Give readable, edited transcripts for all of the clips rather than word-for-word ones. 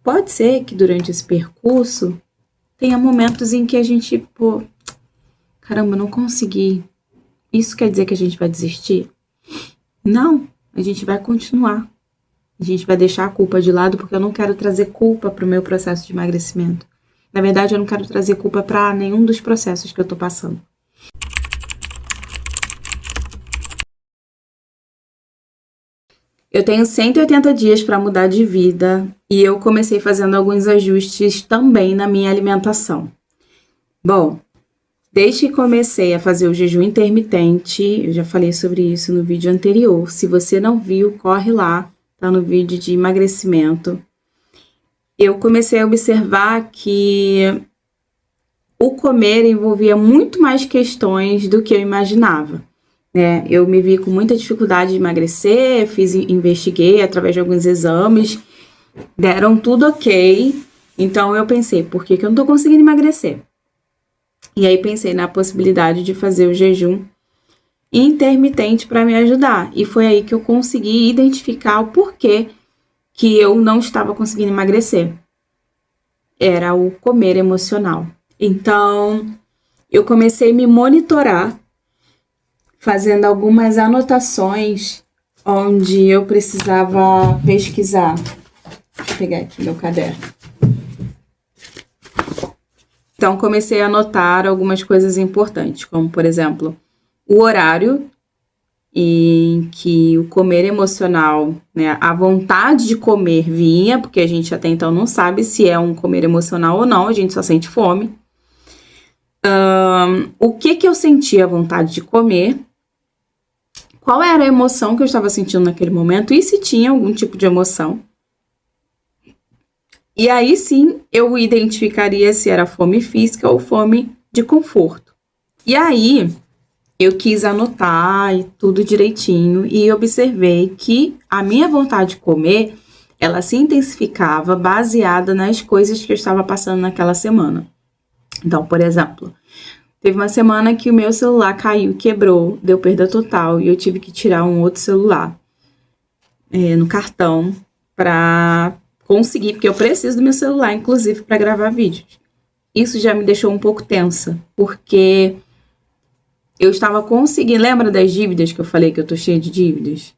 Pode ser que durante esse percurso tenha momentos em que a gente, caramba, não consegui. Isso quer dizer que a gente vai desistir? Não, a gente vai continuar. A gente vai deixar a culpa de lado, porque eu não quero trazer culpa para o meu processo de emagrecimento. Na verdade, eu não quero trazer culpa para nenhum dos processos que eu tô passando. Eu tenho 180 dias para mudar de vida e eu comecei fazendo alguns ajustes também na minha alimentação. Bom, desde que comecei a fazer o jejum intermitente, eu já falei sobre isso no vídeo anterior. Se você não viu, corre lá, tá no vídeo de emagrecimento. Eu comecei a observar que o comer envolvia muito mais questões do que eu imaginava. Eu me vi com muita dificuldade de emagrecer, investiguei através de alguns exames, deram tudo ok. Então eu pensei, por que eu não tô conseguindo emagrecer? E aí pensei na possibilidade de fazer o jejum intermitente para me ajudar. E foi aí que eu consegui identificar o porquê que eu não estava conseguindo emagrecer. Era o comer emocional. Então eu comecei a me monitorar, fazendo algumas anotações onde eu precisava pesquisar. Deixa eu pegar aqui meu caderno. Então, comecei a anotar algumas coisas importantes, como, por exemplo, o horário em que o comer emocional, a vontade de comer vinha, porque a gente até então não sabe se é um comer emocional ou não, a gente só sente fome. O que eu sentia a vontade de comer, qual era a emoção que eu estava sentindo naquele momento e se tinha algum tipo de emoção. E aí sim eu identificaria se era fome física ou fome de conforto. E aí eu quis anotar tudo direitinho e observei que a minha vontade de comer, ela se intensificava baseada nas coisas que eu estava passando naquela semana. Então, por exemplo, teve uma semana que o meu celular caiu, quebrou, deu perda total e eu tive que tirar um outro celular no cartão para conseguir, porque eu preciso do meu celular, inclusive, para gravar vídeos. Isso já me deixou um pouco tensa, porque eu estava conseguindo... Lembra das dívidas que eu falei que eu tô cheia de dívidas?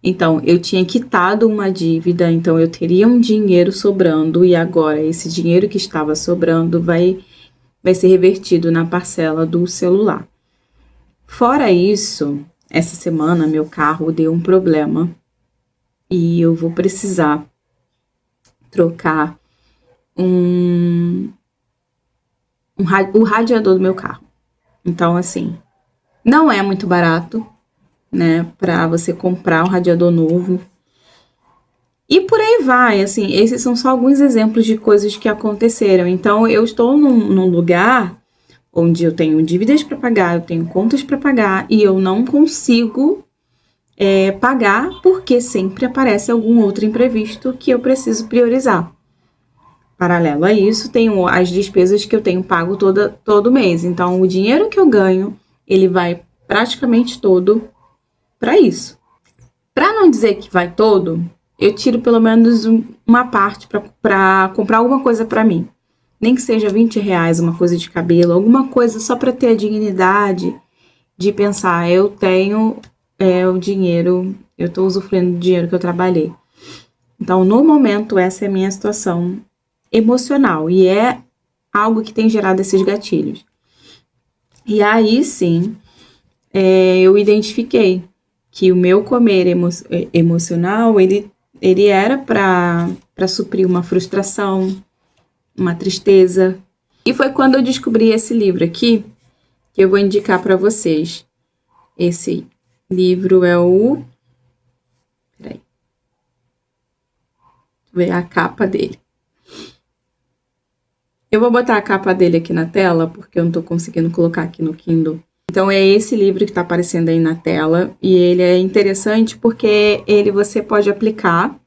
Então, eu tinha quitado uma dívida, então eu teria um dinheiro sobrando e agora esse dinheiro que estava sobrando vai ser revertido na parcela do celular. Fora isso, essa semana meu carro deu um problema e eu vou precisar trocar o radiador do meu carro. Então, assim, não é muito barato, para você comprar um radiador novo. E por aí vai, assim, esses são só alguns exemplos de coisas que aconteceram. Então, eu estou num lugar onde eu tenho dívidas para pagar, eu tenho contas para pagar e eu não consigo pagar porque sempre aparece algum outro imprevisto que eu preciso priorizar. Paralelo a isso, tenho as despesas que eu tenho pago todo mês. Então, o dinheiro que eu ganho, ele vai praticamente todo para isso. Para não dizer que vai todo, eu tiro pelo menos uma parte para comprar alguma coisa para mim. Nem que seja R$20, uma coisa de cabelo, alguma coisa só para ter a dignidade de pensar, eu tenho o dinheiro, eu estou usufruindo do dinheiro que eu trabalhei. Então, no momento, essa é a minha situação emocional e é algo que tem gerado esses gatilhos. E aí, sim, eu identifiquei que o meu comer emocional, ele era para suprir uma frustração, uma tristeza. E foi quando eu descobri esse livro aqui, que eu vou indicar para vocês. Esse livro é o... Peraí. Deixa eu ver a capa dele. Eu vou botar a capa dele aqui na tela, porque eu não tô conseguindo colocar aqui no Kindle. Então, é esse livro que tá aparecendo aí na tela. E ele é interessante porque você pode aplicar.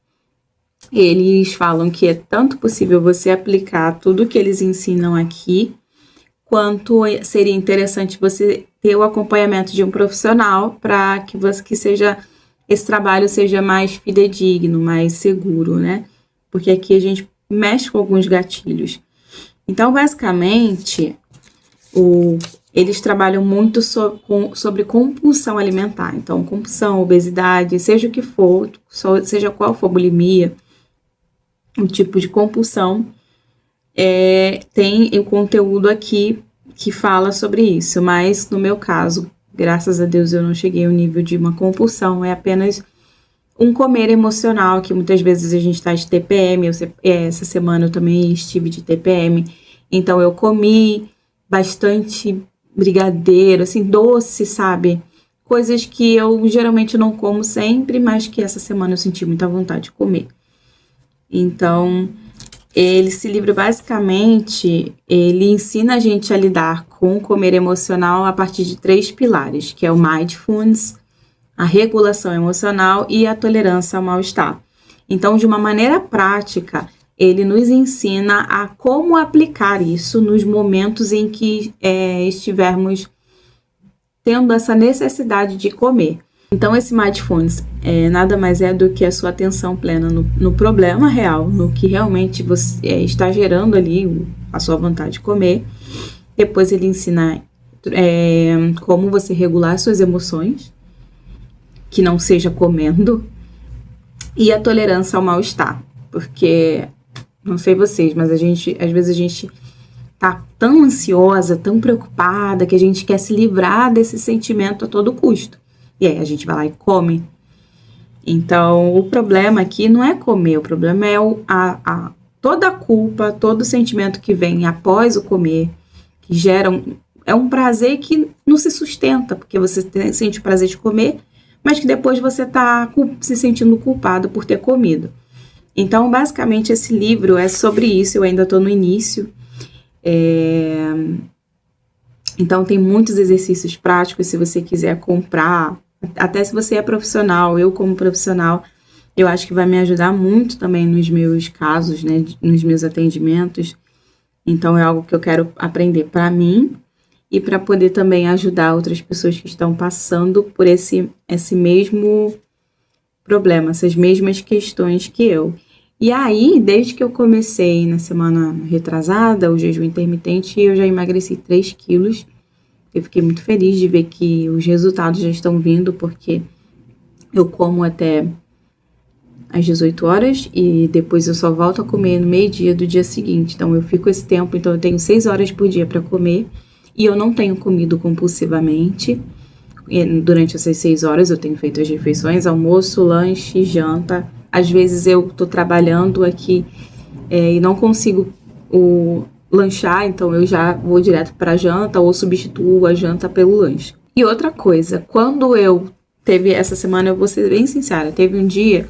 Eles falam que é tanto possível você aplicar tudo que eles ensinam aqui, quanto seria interessante você ter o acompanhamento de um profissional para que esse trabalho seja mais fidedigno, mais seguro, né? Porque aqui a gente mexe com alguns gatilhos. Então, basicamente, eles trabalham muito sobre compulsão alimentar. Então, compulsão, obesidade, seja o que for, seja qual for a bulimia, um tipo de compulsão, tem o conteúdo aqui que fala sobre isso. Mas, no meu caso, graças a Deus, eu não cheguei ao nível de uma compulsão, é apenas um comer emocional, que muitas vezes a gente está de TPM. Essa semana eu também estive de TPM, então eu comi bastante brigadeiro, assim, doce, sabe? Coisas que eu geralmente não como sempre, mas que essa semana eu senti muita vontade de comer. Então, esse livro, basicamente, ele ensina a gente a lidar com o comer emocional a partir de 3 pilares, que é o mindfulness, a regulação emocional e a tolerância ao mal-estar. Então, de uma maneira prática, ele nos ensina a como aplicar isso nos momentos em que estivermos tendo essa necessidade de comer. Então, esse mindfulness nada mais é do que a sua atenção plena no problema real, no que realmente você está gerando ali a sua vontade de comer. Depois ele ensina como você regular suas emoções, que não seja comendo, e a tolerância ao mal-estar, porque, não sei vocês, mas às vezes a gente tá tão ansiosa, tão preocupada, que a gente quer se livrar desse sentimento a todo custo. E aí a gente vai lá e come. Então, o problema aqui não é comer, o problema é toda a culpa, todo o sentimento que vem após o comer, que gera um prazer que não se sustenta, porque você sente o prazer de comer, mas que depois você está se sentindo culpado por ter comido. Então, basicamente, esse livro é sobre isso. Eu ainda estou no início. Então, tem muitos exercícios práticos, se você quiser comprar. Até se você é profissional, eu como profissional, eu acho que vai me ajudar muito também nos meus casos, né, nos meus atendimentos. Então, é algo que eu quero aprender para mim e para poder também ajudar outras pessoas que estão passando por esse mesmo problema, essas mesmas questões que eu. E aí, desde que eu comecei na semana retrasada, o jejum intermitente, eu já emagreci 3 quilos. Eu fiquei muito feliz de ver que os resultados já estão vindo, porque eu como até às 18 horas e depois eu só volto a comer no meio-dia do dia seguinte. Então, eu fico esse tempo, então eu tenho 6 horas por dia para comer. E eu não tenho comido compulsivamente. Durante essas 6 horas eu tenho feito as refeições, almoço, lanche, janta. Às vezes eu tô trabalhando aqui e não consigo lanchar, então eu já vou direto para janta ou substituo a janta pelo lanche. E outra coisa, quando eu teve essa semana, eu vou ser bem sincera, teve um dia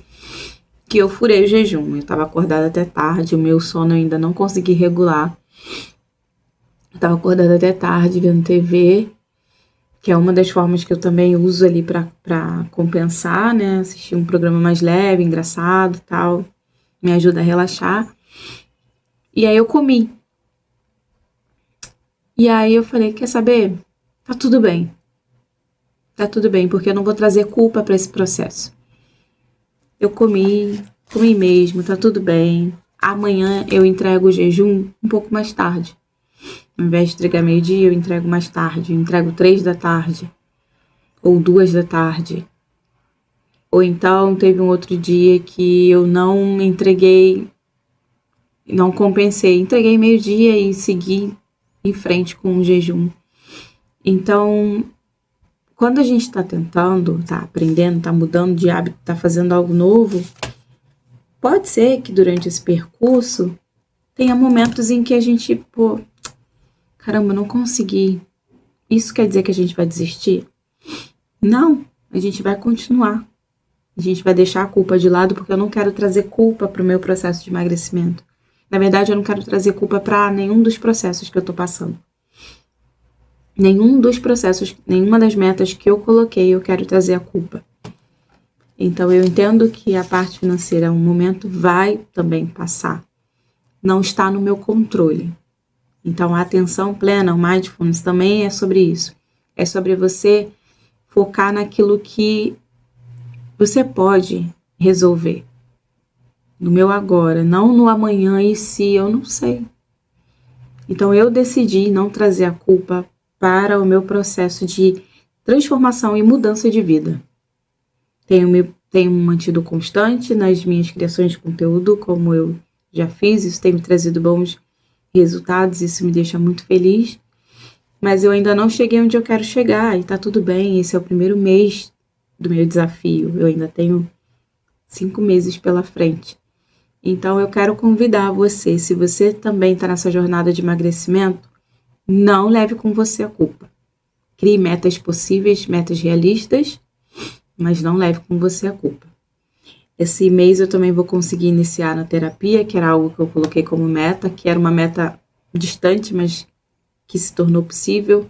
que eu furei o jejum. Eu tava acordada até tarde, o meu sono eu ainda não consegui regular. Eu tava acordada até tarde vendo TV, que é uma das formas que eu também uso ali pra compensar, né? Assistir um programa mais leve, engraçado, tal, me ajuda a relaxar. E aí eu comi. E aí eu falei, quer saber? Tá tudo bem. Tá tudo bem, porque eu não vou trazer culpa pra esse processo. Eu comi mesmo, tá tudo bem. Amanhã eu entrego o jejum um pouco mais tarde. Ao invés de entregar meio-dia, eu entrego mais tarde. Eu entrego 3 da tarde. Ou 2 da tarde. Ou então, teve um outro dia que eu não entreguei, não compensei. Entreguei meio-dia e segui em frente com o jejum. Então, quando a gente tá tentando, tá aprendendo, tá mudando de hábito, tá fazendo algo novo, pode ser que durante esse percurso tenha momentos em que a gente, caramba, não consegui. Isso quer dizer que a gente vai desistir? Não, a gente vai continuar. A gente vai deixar a culpa de lado, porque eu não quero trazer culpa para o meu processo de emagrecimento. Na verdade, eu não quero trazer culpa para nenhum dos processos que eu tô passando. Nenhum dos processos, nenhuma das metas que eu coloquei, eu quero trazer a culpa. Então, eu entendo que a parte financeira, um momento, vai também passar. Não está no meu controle. Então, a atenção plena, o mindfulness também é sobre isso. É sobre você focar naquilo que você pode resolver. no meu agora, não no amanhã e se eu não sei. Então eu decidi não trazer a culpa para o meu processo de transformação e mudança de vida. Tenho mantido constante nas minhas criações de conteúdo, como eu já fiz, isso tem me trazido bons resultados, isso me deixa muito feliz. Mas eu ainda não cheguei onde eu quero chegar e tá tudo bem, esse é o primeiro mês do meu desafio, eu ainda tenho 5 meses pela frente. Então eu quero convidar você, se você também está nessa jornada de emagrecimento, não leve com você a culpa. Crie metas possíveis, metas realistas, mas não leve com você a culpa. Esse mês eu também vou conseguir iniciar na terapia, que era algo que eu coloquei como meta, que era uma meta distante, mas que se tornou possível.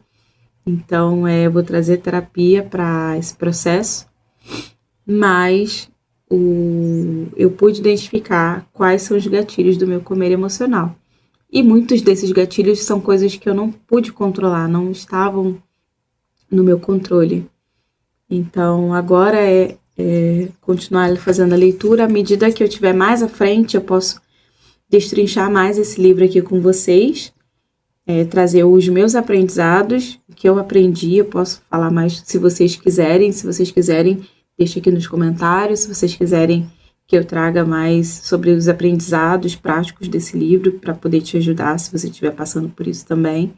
Então, eu vou trazer terapia para esse processo, mas eu pude identificar quais são os gatilhos do meu comer emocional. E muitos desses gatilhos são coisas que eu não pude controlar, não estavam no meu controle. Então, agora é continuar fazendo a leitura. À medida que eu estiver mais à frente, eu posso destrinchar mais esse livro aqui com vocês, trazer os meus aprendizados, o que eu aprendi. Eu posso falar mais se vocês quiserem. Se vocês quiserem, deixa aqui nos comentários. Se vocês quiserem que eu traga mais sobre os aprendizados práticos desse livro, para poder te ajudar se você estiver passando por isso também.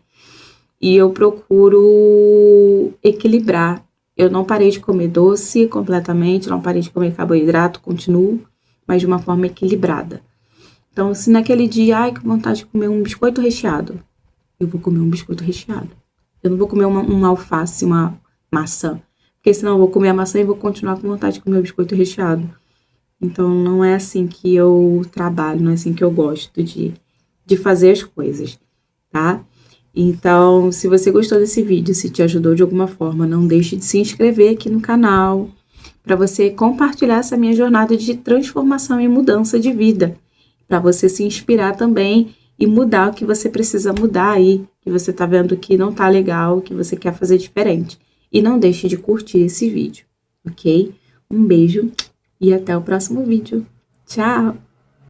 E eu procuro equilibrar. Eu não parei de comer doce completamente, não parei de comer carboidrato, continuo, mas de uma forma equilibrada. Então, se naquele dia, ai, que vontade de comer um biscoito recheado, eu vou comer um biscoito recheado. Eu não vou comer uma alface, uma maçã, porque senão eu vou comer a maçã e vou continuar com vontade de comer o biscoito recheado. Então, não é assim que eu trabalho, não é assim que eu gosto de fazer as coisas, tá? Então, se você gostou desse vídeo, se te ajudou de alguma forma, não deixe de se inscrever aqui no canal, para você compartilhar essa minha jornada de transformação e mudança de vida, para você se inspirar também e mudar o que você precisa mudar aí, que você tá vendo que não tá legal, que você quer fazer diferente. E não deixe de curtir esse vídeo, ok? Um beijo e até o próximo vídeo. Tchau!